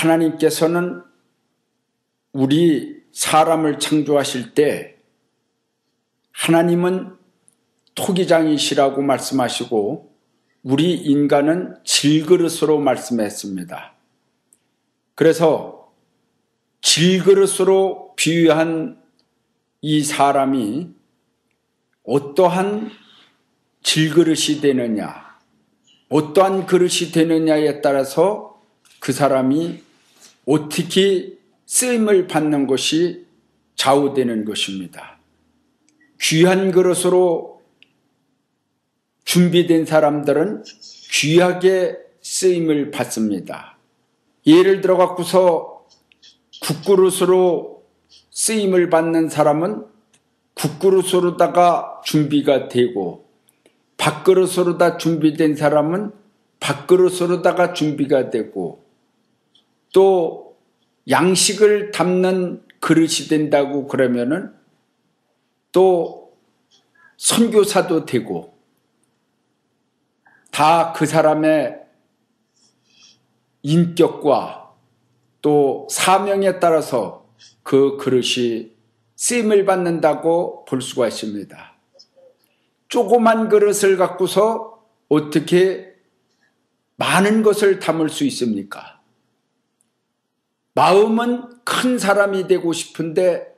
하나님께서는 우리 사람을 창조하실 때 하나님은 토기장이시라고 말씀하시고 우리 인간은 질그릇으로 말씀했습니다. 그래서 질그릇으로 비유한 이 사람이 어떠한 질그릇이 되느냐, 어떠한 그릇이 되느냐에 따라서 그 사람이 어떻게 쓰임을 받는 것이 좌우되는 것입니다. 귀한 그릇으로 준비된 사람들은 귀하게 쓰임을 받습니다. 예를 들어 갖고서 국그릇으로 쓰임을 받는 사람은 국그릇으로다가 준비가 되고, 밥그릇으로다 준비된 사람은 밥그릇으로다가 준비가 되고, 또 양식을 담는 그릇이 된다고 그러면은 또 선교사도 되고, 다 그 사람의 인격과 또 사명에 따라서 그 그릇이 쓰임을 받는다고 볼 수가 있습니다. 조그만 그릇을 갖고서 어떻게 많은 것을 담을 수 있습니까? 마음은 큰 사람이 되고 싶은데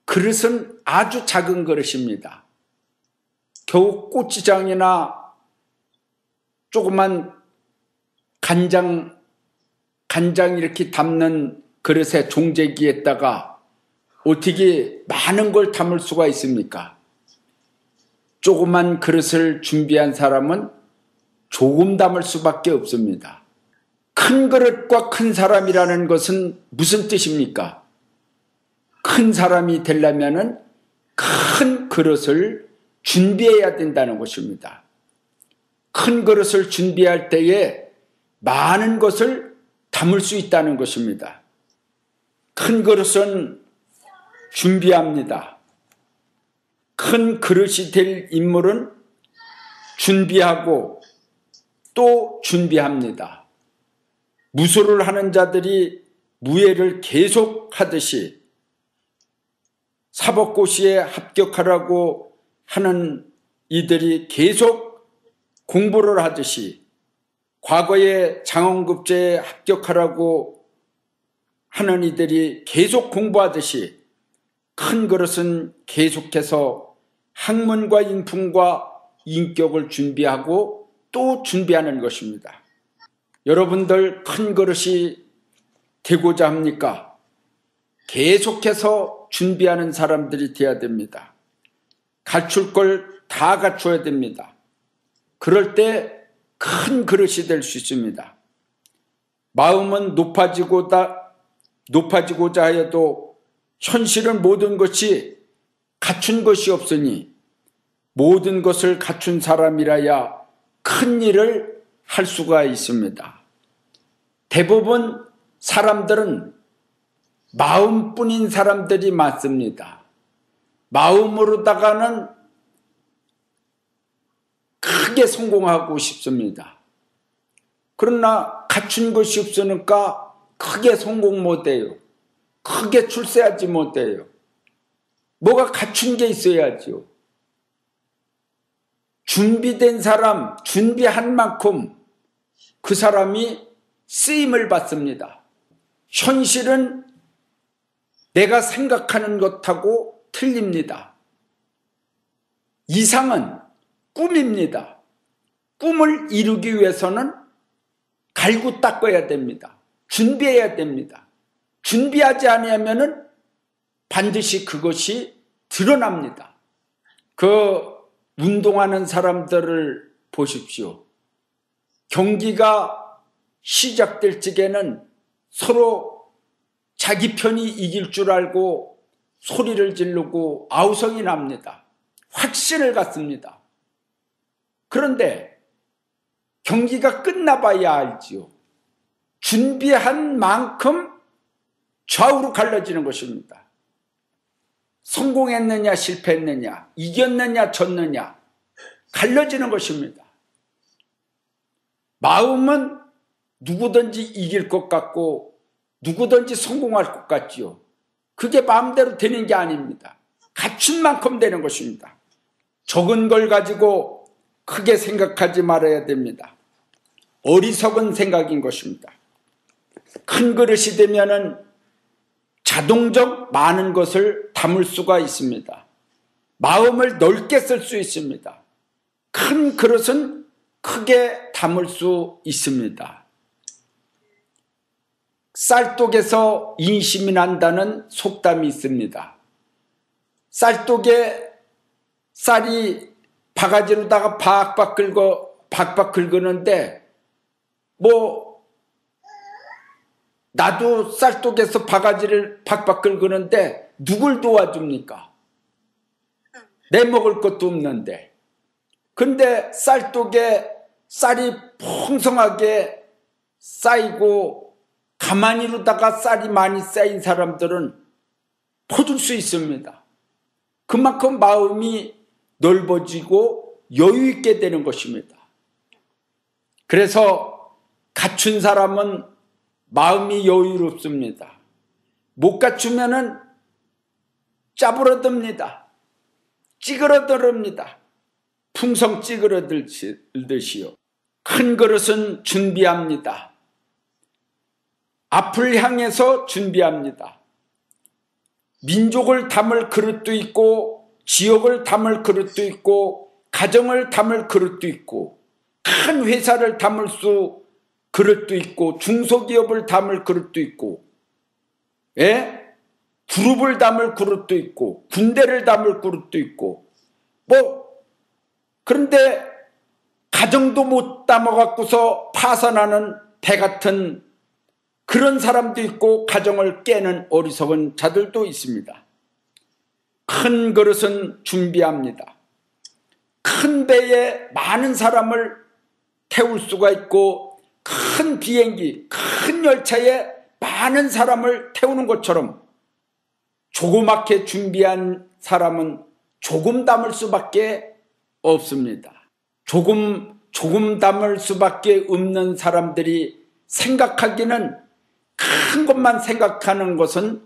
그릇은 아주 작은 그릇입니다. 겨우 고추장이나 조그만 간장 이렇게 담는 그릇에 종재기에다가 어떻게 많은 걸 담을 수가 있습니까? 조그만 그릇을 준비한 사람은 조금 담을 수밖에 없습니다. 큰 그릇과 큰 사람이라는 것은 무슨 뜻입니까? 큰 사람이 되려면은 큰 그릇을 준비해야 된다는 것입니다. 큰 그릇을 준비할 때에 많은 것을 담을 수 있다는 것입니다. 큰 그릇은 준비합니다. 큰 그릇이 될 인물은 준비하고 또 준비합니다. 무술을 하는 자들이 무예를 계속 하듯이, 사법고시에 합격하라고 하는 이들이 계속 공부를 하듯이, 과거에 장원급제에 합격하라고 하는 이들이 계속 공부하듯이 큰 그릇은 계속해서 학문과 인품과 인격을 준비하고 또 준비하는 것입니다. 여러분들 큰 그릇이 되고자 합니까? 계속해서 준비하는 사람들이 되어야 됩니다. 갖출 걸 다 갖춰야 됩니다. 그럴 때 큰 그릇이 될 수 있습니다. 마음은 높아지고자 하여도 현실은 모든 것이 갖춘 것이 없으니 모든 것을 갖춘 사람이라야 큰 일을 할 수가 있습니다. 대부분 사람들은 마음뿐인 사람들이 많습니다. 마음으로다가는 크게 성공하고 싶습니다. 그러나 갖춘 것이 없으니까 크게 성공 못해요. 크게 출세하지 못해요. 뭐가 갖춘 게 있어야죠. 준비된 사람, 준비한 만큼 그 사람이 쓰임을 받습니다. 현실은 내가 생각하는 것하고 틀립니다. 이상은 꿈입니다. 꿈을 이루기 위해서는 갈고 닦아야 됩니다. 준비해야 됩니다. 준비하지 않으면 반드시 그것이 드러납니다. 그 운동하는 사람들을 보십시오. 경기가 시작될 적에는 서로 자기 편이 이길 줄 알고 소리를 지르고 아우성이 납니다. 확신을 갖습니다. 그런데 경기가 끝나봐야 알지요. 준비한 만큼 좌우로 갈라지는 것입니다. 성공했느냐 실패했느냐, 이겼느냐 졌느냐 갈라지는 것입니다. 마음은 누구든지 이길 것 같고 누구든지 성공할 것 같지요. 그게 마음대로 되는 게 아닙니다. 갖춘 만큼 되는 것입니다. 적은 걸 가지고 크게 생각하지 말아야 됩니다. 어리석은 생각인 것입니다. 큰 그릇이 되면은 자동적 많은 것을 담을 수가 있습니다. 마음을 넓게 쓸 수 있습니다. 큰 그릇은 크게 담을 수 있습니다. 쌀독에서 인심이 난다는 속담이 있습니다. 쌀독에 쌀이 바가지로다가 박박 긁었는데 나도 쌀독에서 바가지를 박박 긁었는데 누굴 도와줍니까? 내 먹을 것도 없는데. 근데 쌀독에 쌀이 풍성하게 쌓이고 가만히로다가 쌀이 많이 쌓인 사람들은 퍼줄 수 있습니다. 그만큼 마음이 넓어지고 여유 있게 되는 것입니다. 그래서 갖춘 사람은 마음이 여유롭습니다. 못 갖추면은 짜부러듭니다. 찌그러들습니다. 풍성 찌그러들듯이요. 큰 그릇은 준비합니다. 앞을 향해서 준비합니다. 민족을 담을 그릇도 있고 지역을 담을 그릇도 있고 가정을 담을 그릇도 있고 큰 회사를 담을 수 그릇도 있고 중소기업을 담을 그릇도 있고 그룹을 담을 그릇도 있고 군대를 담을 그릇도 있고 그런데 가정도 못 담아갖고서 파산하는 배 같은 그런 사람도 있고 가정을 깨는 어리석은 자들도 있습니다. 큰 그릇은 준비합니다. 큰 배에 많은 사람을 태울 수가 있고 큰 비행기, 큰 열차에 많은 사람을 태우는 것처럼 조그맣게 준비한 사람은 조금 담을 수밖에 없습니다. 조금 담을 수밖에 없는 사람들이 생각하기는 큰 것만 생각하는 것은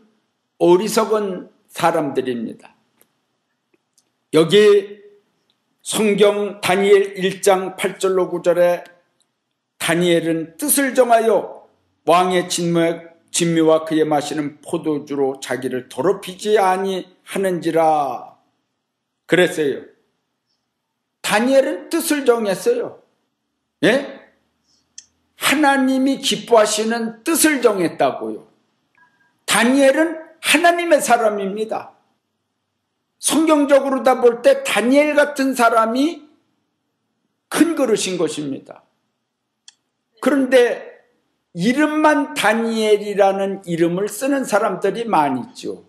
어리석은 사람들입니다. 여기 성경 다니엘 1장 8절로 9절에 다니엘은 뜻을 정하여 왕의 진미와 그의 마시는 포도주로 자기를 더럽히지 아니하는지라 그랬어요. 다니엘은 뜻을 정했어요. 하나님이 기뻐하시는 뜻을 정했다고요. 다니엘은 하나님의 사람입니다. 성경적으로 다 볼 때 다니엘 같은 사람이 큰 그릇인 것입니다. 그런데 이름만 다니엘이라는 이름을 쓰는 사람들이 많이 있죠.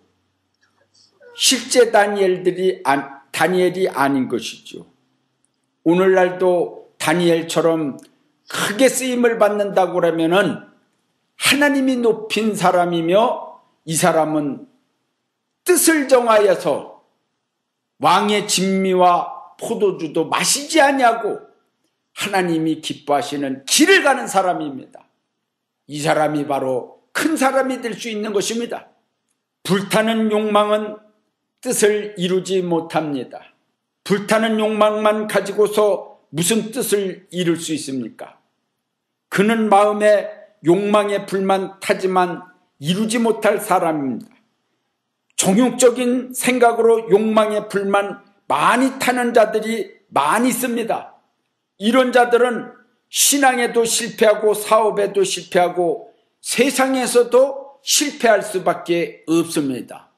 실제 다니엘이 아닌 것이죠. 오늘날도 다니엘처럼 크게 쓰임을 받는다고 하면은 하나님이 높인 사람이며 이 사람은 뜻을 정하여서 왕의 진미와 포도주도 마시지 아니하고 하나님이 기뻐하시는 길을 가는 사람입니다. 이 사람이 바로 큰 사람이 될 수 있는 것입니다. 불타는 욕망은 뜻을 이루지 못합니다. 불타는 욕망만 가지고서 무슨 뜻을 이룰 수 있습니까? 그는 마음에 욕망에 불만 타지만 이루지 못할 사람입니다. 정욕적인 생각으로 욕망에 불만 많이 타는 자들이 많이 있습니다. 이런 자들은 신앙에도 실패하고 사업에도 실패하고 세상에서도 실패할 수밖에 없습니다.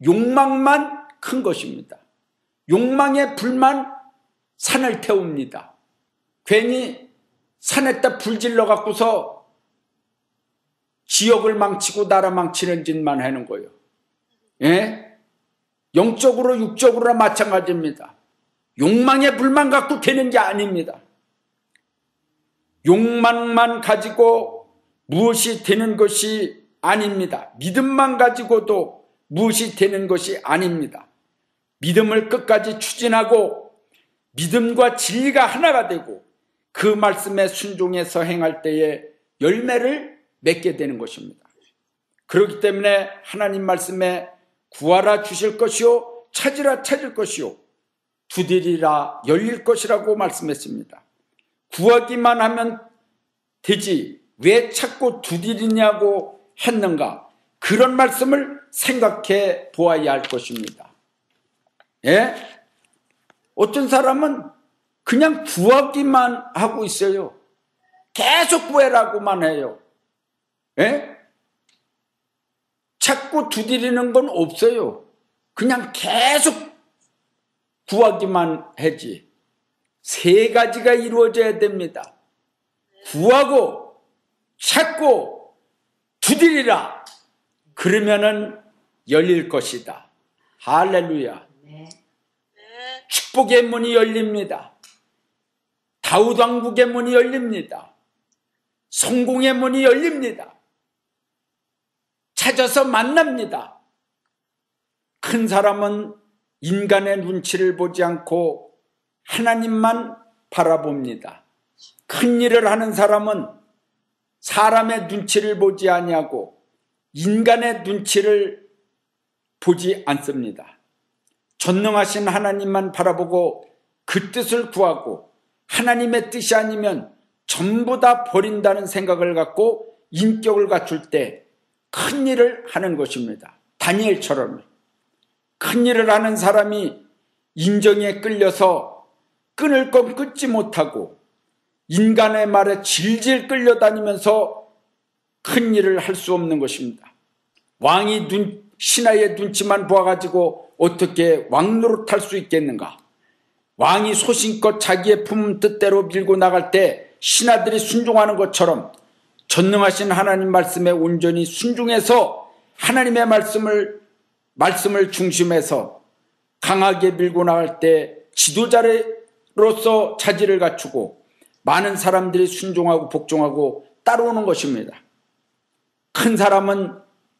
욕망만 큰 것입니다. 욕망에 불만 산을 태웁니다. 괜히 산에다 불질러 갖고서 지역을 망치고 나라 망치는 짓만 하는 거예요. 영적으로 육적으로나 마찬가지입니다. 욕망에 불만 갖고 되는 게 아닙니다. 욕망만 가지고 무엇이 되는 것이 아닙니다. 믿음만 가지고도 무엇이 되는 것이 아닙니다. 믿음을 끝까지 추진하고 믿음과 진리가 하나가 되고 그 말씀에 순종해서 행할 때에 열매를 맺게 되는 것입니다. 그렇기 때문에 하나님 말씀에 구하라 주실 것이요 찾으라 찾을 것이요 두드리라 열릴 것이라고 말씀했습니다. 구하기만 하면 되지 왜 찾고 두드리냐고 했는가? 그런 말씀을 생각해 보아야 할 것입니다. 예? 어떤 사람은 그냥 구하기만 하고 있어요. 계속 구해라고만 해요. 예? 찾고 두드리는 건 없어요. 그냥 계속 구하기만 하지. 세 가지가 이루어져야 됩니다. 구하고 찾고 두드리라. 그러면은 열릴 것이다. 할렐루야. 축복의 문이 열립니다. 다윗 왕국의 문이 열립니다. 성공의 문이 열립니다. 찾아서 만납니다. 큰 사람은 인간의 눈치를 보지 않고 하나님만 바라봅니다. 큰 일을 하는 사람은 사람의 눈치를 보지 아니하고 인간의 눈치를 보지 않습니다. 전능하신 하나님만 바라보고 그 뜻을 구하고 하나님의 뜻이 아니면 전부 다 버린다는 생각을 갖고 인격을 갖출 때 큰 일을 하는 것입니다. 다니엘처럼 큰 일을 하는 사람이 인정에 끌려서 끊을 건 끊지 못하고 인간의 말에 질질 끌려다니면서 큰 일을 할 수 없는 것입니다. 왕이 신하의 눈치만 보아가지고 어떻게 왕노릇할 수 있겠는가? 왕이 소신껏 자기의 품 뜻대로 밀고 나갈 때 신하들이 순종하는 것처럼 전능하신 하나님 말씀에 온전히 순종해서 하나님의 말씀을 중심해서 강하게 밀고 나갈 때 지도자로서 자질을 갖추고 많은 사람들이 순종하고 복종하고 따라오는 것입니다. 큰 사람은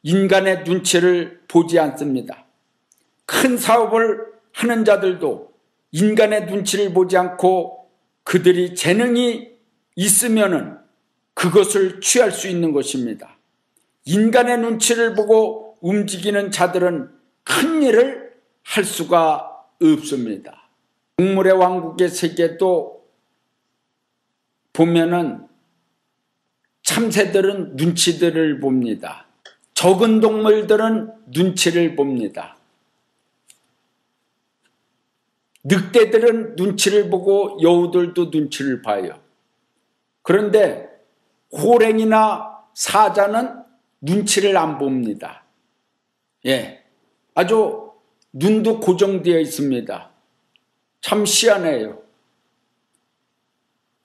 인간의 눈치를 보지 않습니다. 큰 사업을 하는 자들도 인간의 눈치를 보지 않고 그들이 재능이 있으면은 그것을 취할 수 있는 것입니다. 인간의 눈치를 보고 움직이는 자들은 큰 일을 할 수가 없습니다. 동물의 왕국의 세계도 보면은 참새들은 눈치들을 봅니다. 적은 동물들은 눈치를 봅니다. 늑대들은 눈치를 보고 여우들도 눈치를 봐요. 그런데 호랭이나 사자는 눈치를 안 봅니다. 예, 아주 눈도 고정되어 있습니다. 참 희한해요.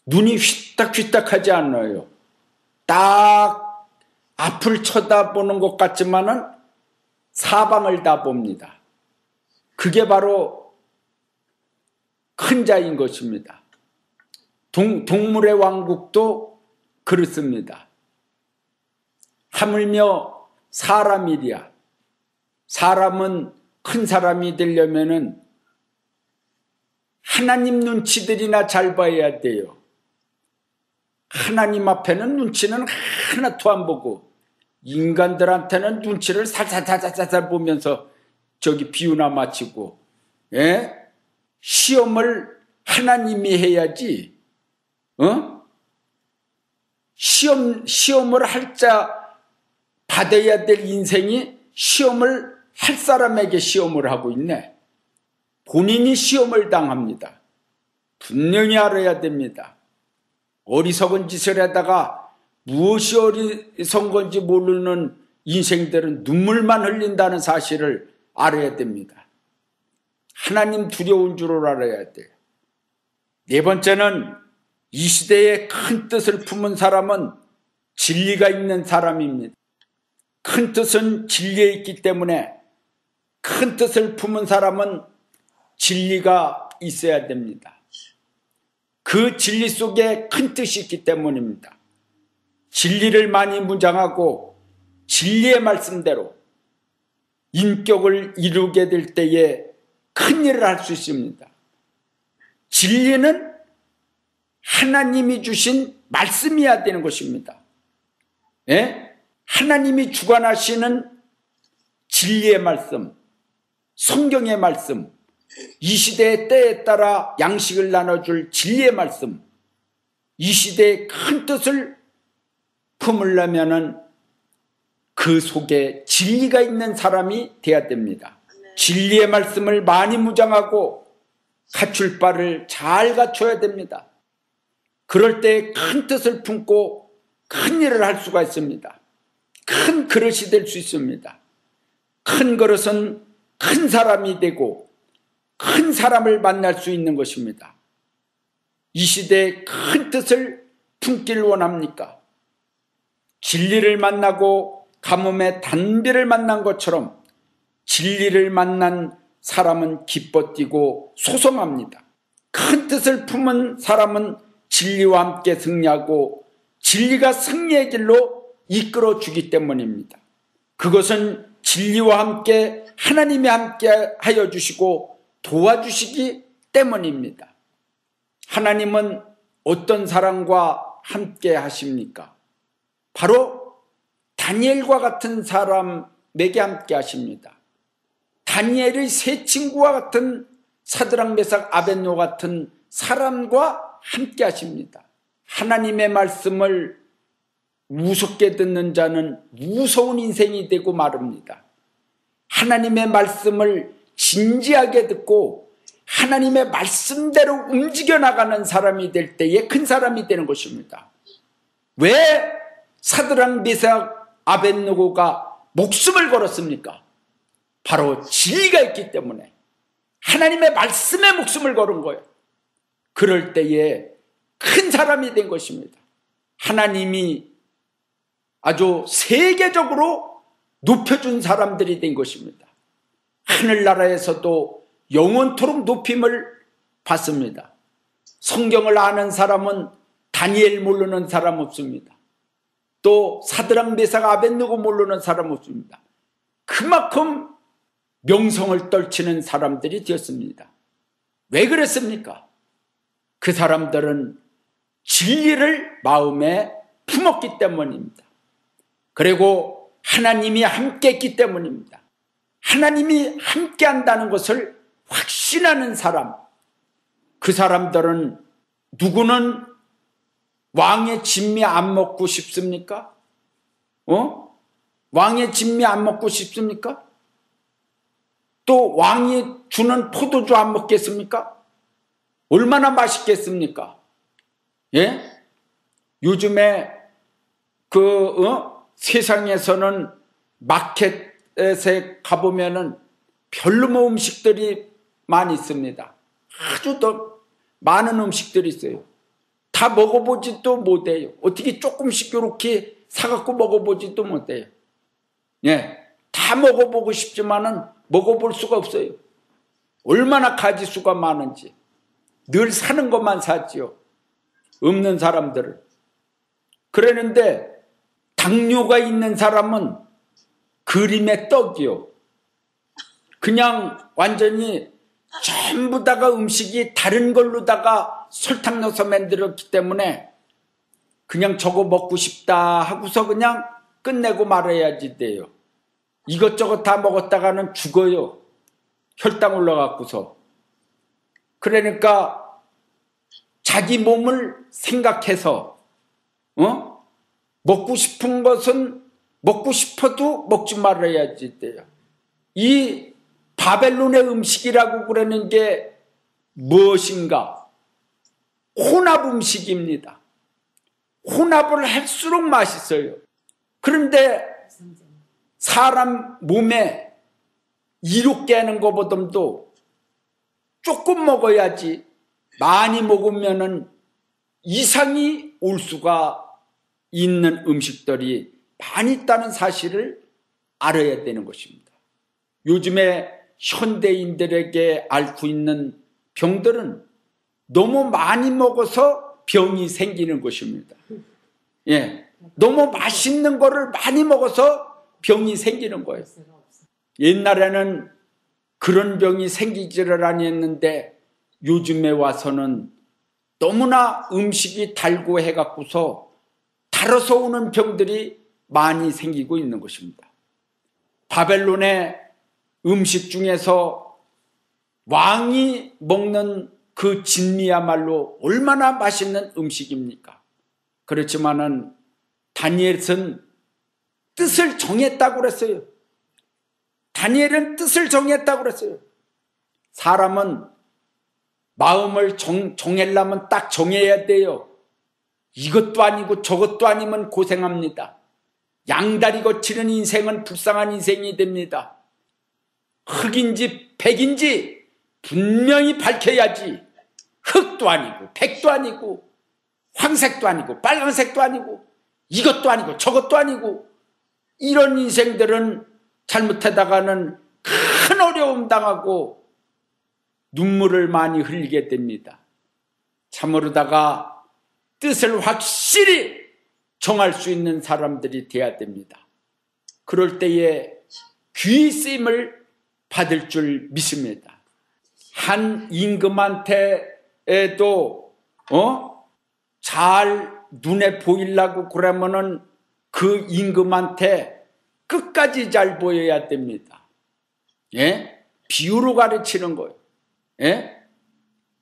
눈이 휘딱휘딱하지 않아요. 딱 앞을 쳐다보는 것 같지만은 사방을 다 봅니다. 그게 바로 큰 자인 것입니다. 동물의 왕국도 그렇습니다. 하물며 사람이랴. 사람은 큰 사람이 되려면은 하나님 눈치들이나 잘 봐야 돼요. 하나님 앞에는 눈치는 하나도 안 보고 인간들한테는 눈치를 살살살살살 보면서 저기 비유나 마치고, 예? 시험을 하나님이 해야지, 시험을 받아야 될 인생이 시험을 할 사람에게 시험을 하고 있네. 본인이 시험을 당합니다. 분명히 알아야 됩니다. 어리석은 짓을 하다가 무엇이 어리석은 건지 모르는 인생들은 눈물만 흘린다는 사실을 알아야 됩니다. 하나님 두려운 줄을 알아야 돼요. 네 번째는 이 시대에 큰 뜻을 품은 사람은 진리가 있는 사람입니다. 큰 뜻은 진리에 있기 때문에 큰 뜻을 품은 사람은 진리가 있어야 됩니다. 그 진리 속에 큰 뜻이 있기 때문입니다. 진리를 많이 무장하고 진리의 말씀대로 인격을 이루게 될 때에 큰 일을 할 수 있습니다. 진리는 하나님이 주신 말씀이어야 되는 것입니다. 예? 하나님이 주관하시는 진리의 말씀, 성경의 말씀, 이 시대의 때에 따라 양식을 나눠줄 진리의 말씀, 이 시대의 큰 뜻을 품으려면은 그 속에 진리가 있는 사람이 돼야 됩니다. 진리의 말씀을 많이 무장하고 갖출 바를 잘 갖춰야 됩니다. 그럴 때 큰 뜻을 품고 큰 일을 할 수가 있습니다. 큰 그릇이 될 수 있습니다. 큰 그릇은 큰 사람이 되고 큰 사람을 만날 수 있는 것입니다. 이 시대에 큰 뜻을 품기를 원합니까? 진리를 만나고 가뭄의 단비를 만난 것처럼 진리를 만난 사람은 기뻐 뛰고 소송합니다. 큰 뜻을 품은 사람은 진리와 함께 승리하고 진리가 승리의 길로 이끌어 주기 때문입니다. 그것은 진리와 함께 하나님이 함께 하여 주시고 도와주시기 때문입니다. 하나님은 어떤 사람과 함께 하십니까? 바로 다니엘과 같은 사람에게 함께 하십니다. 다니엘의 세 친구와 같은 사드락 메삭 아벳노 같은 사람과 함께 하십니다. 하나님의 말씀을 무섭게 듣는 자는 무서운 인생이 되고 마릅니다. 하나님의 말씀을 진지하게 듣고 하나님의 말씀대로 움직여 나가는 사람이 될 때에 큰 사람이 되는 것입니다. 왜 사드락 메삭 아벳노고가 목숨을 걸었습니까? 바로 진리가 있기 때문에 하나님의 말씀에 목숨을 걸은 거예요. 그럴 때에 큰 사람이 된 것입니다. 하나님이 아주 세계적으로 높여준 사람들이 된 것입니다. 하늘나라에서도 영원토록 높임을 받습니다. 성경을 아는 사람은 다니엘 모르는 사람 없습니다. 또 사드락 메삭 아벳느고 모르는 사람 없습니다. 그만큼 명성을 떨치는 사람들이 되었습니다. 왜 그랬습니까? 그 사람들은 진리를 마음에 품었기 때문입니다. 그리고 하나님이 함께 했기 때문입니다. 하나님이 함께 한다는 것을 확신하는 사람, 그 사람들은 누구는 왕의 진미 안 먹고 싶습니까? 왕의 진미 안 먹고 싶습니까? 또 왕이 주는 포도주 안 먹겠습니까? 얼마나 맛있겠습니까? 예? 요즘에 세상에서는 마켓에 가보면은 별로 음식들이 많이 있습니다. 아주 더 많은 음식들이 있어요. 다 먹어보지도 못해요. 어떻게 조금씩 이렇게 사갖고 먹어보지도 못해요. 예, 다 먹어보고 싶지만은 먹어볼 수가 없어요. 얼마나 가지수가 많은지. 늘 사는 것만 사지요. 없는 사람들은. 그러는데 당뇨가 있는 사람은 그림의 떡이요. 그냥 완전히 전부 다가 음식이 다른 걸로다가 설탕 넣어서 만들었기 때문에 그냥 저거 먹고 싶다 하고서 그냥 끝내고 말아야지 돼요. 이것저것 다 먹었다가는 죽어요. 혈당 올라가고서. 그러니까 자기 몸을 생각해서 먹고 싶은 것은 먹고 싶어도 먹지 말아야지 돼요. 이 바벨론의 음식이라고 그러는 게 무엇인가? 혼합 음식입니다. 혼합을 할수록 맛있어요. 그런데 사람 몸에 이롭게 하는 것보다도 조금 먹어야지 많이 먹으면은 이상이 올 수가 있는 음식들이 많이 있다는 사실을 알아야 되는 것입니다. 요즘에 현대인들에게 앓고 있는 병들은 너무 많이 먹어서 병이 생기는 것입니다. 예, 너무 맛있는 거를 많이 먹어서 병이 생기는 거예요. 옛날에는 그런 병이 생기지를 아니했는데 요즘에 와서는 너무나 음식이 달고 해갖고서 달아서 오는 병들이 많이 생기고 있는 것입니다. 바벨론의 음식 중에서 왕이 먹는 그 진미야말로 얼마나 맛있는 음식입니까? 그렇지만은 다니엘은 뜻을 정했다고 그랬어요. 다니엘은 뜻을 정했다고 그랬어요. 사람은 마음을 정하려면 딱 정해야 돼요. 이것도 아니고 저것도 아니면 고생합니다. 양다리 거치는 인생은 불쌍한 인생이 됩니다. 흑인지 백인지 분명히 밝혀야지. 흑도 아니고 백도 아니고 황색도 아니고 빨간색도 아니고 이것도 아니고 저것도 아니고 이런 인생들은 잘못하다가는 큰 어려움 당하고 눈물을 많이 흘리게 됩니다. 참으로다가 뜻을 확실히 정할 수 있는 사람들이 돼야 됩니다. 그럴 때에 귀히 쓰임을 받을 줄 믿습니다. 한 임금한테도 잘 눈에 보이려고 그러면은 그 임금한테 끝까지 잘 보여야 됩니다. 예? 비유로 가르치는 거예요. 예?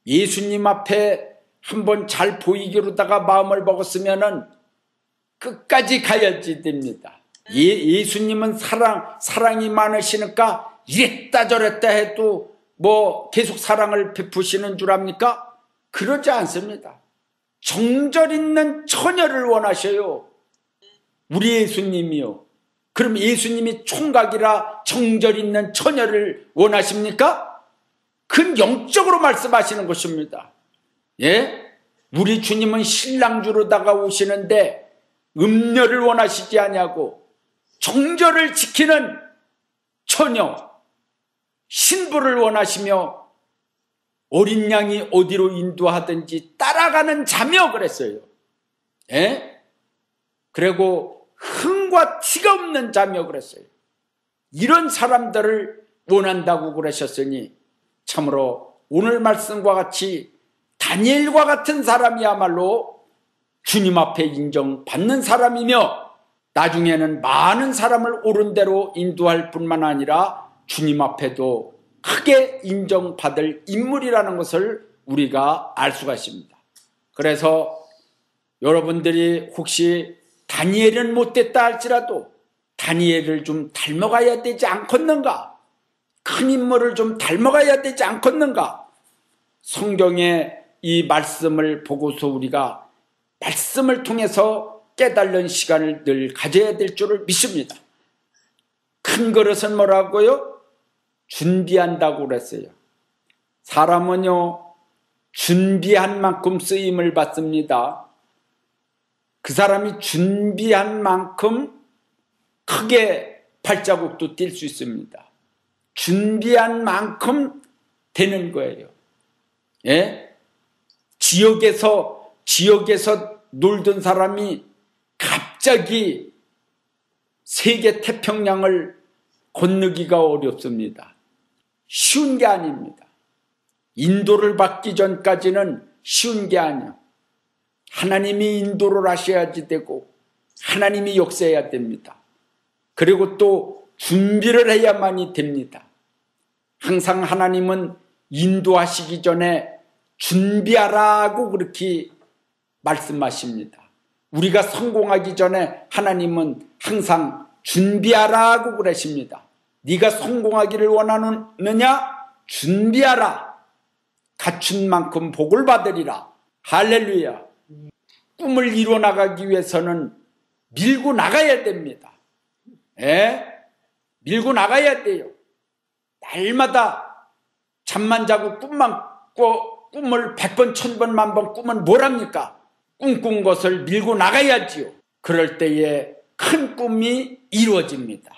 예수님 앞에 한번 잘 보이기로다가 마음을 먹었으면은 끝까지 가야지 됩니다. 예수님은 사랑이 많으시니까 이랬다 저랬다 해도 뭐 계속 사랑을 베푸시는 줄 압니까? 그러지 않습니다. 정절 있는 처녀를 원하셔요. 우리 예수님이요. 그럼 예수님이 총각이라 정절 있는 처녀를 원하십니까? 그건 영적으로 말씀하시는 것입니다. 예? 우리 주님은 신랑주로다가 오시는데 음녀를 원하시지 아니하고 정절을 지키는 처녀, 신부를 원하시며 어린 양이 어디로 인도하든지 따라가는 자며 그랬어요. 예? 그리고 흥과 티가 없는 자며 그랬어요. 이런 사람들을 원한다고 그러셨으니 참으로 오늘 말씀과 같이 다니엘과 같은 사람이야말로 주님 앞에 인정받는 사람이며 나중에는 많은 사람을 옳은 대로 인도할 뿐만 아니라 주님 앞에도 크게 인정받을 인물이라는 것을 우리가 알 수가 있습니다. 그래서 여러분들이 혹시 다니엘은 못됐다 할지라도 다니엘을 좀 닮아가야 되지 않겠는가? 큰 인물을 좀 닮아가야 되지 않겠는가? 성경의 이 말씀을 보고서 우리가 말씀을 통해서 깨달는 시간을 늘 가져야 될 줄을 믿습니다. 큰 그릇은 뭐라고요? 준비한다고 그랬어요. 사람은요, 준비한 만큼 쓰임을 받습니다. 그 사람이 준비한 만큼 크게 발자국도 뛸 수 있습니다. 준비한 만큼 되는 거예요. 예? 지역에서 놀던 사람이 갑자기 세계 태평양을 건너기가 어렵습니다. 쉬운 게 아닙니다. 인도를 받기 전까지는 쉬운 게 아니에요. 하나님이 인도를 하셔야지 되고 하나님이 역사해야 됩니다. 그리고 또 준비를 해야만이 됩니다. 항상 하나님은 인도하시기 전에 준비하라고 그렇게 말씀하십니다. 우리가 성공하기 전에 하나님은 항상 준비하라고 그러십니다. 네가 성공하기를 원하느냐? 준비하라. 갖춘 만큼 복을 받으리라. 할렐루야. 꿈을 이뤄나가기 위해서는 밀고 나가야 됩니다. 예? 밀고 나가야 돼요. 날마다 잠만 자고 꿈을 100번, 1000번, 10,000번 꾸면 뭐랍니까? 꿈꾼 것을 밀고 나가야지요. 그럴 때에 큰 꿈이 이루어집니다.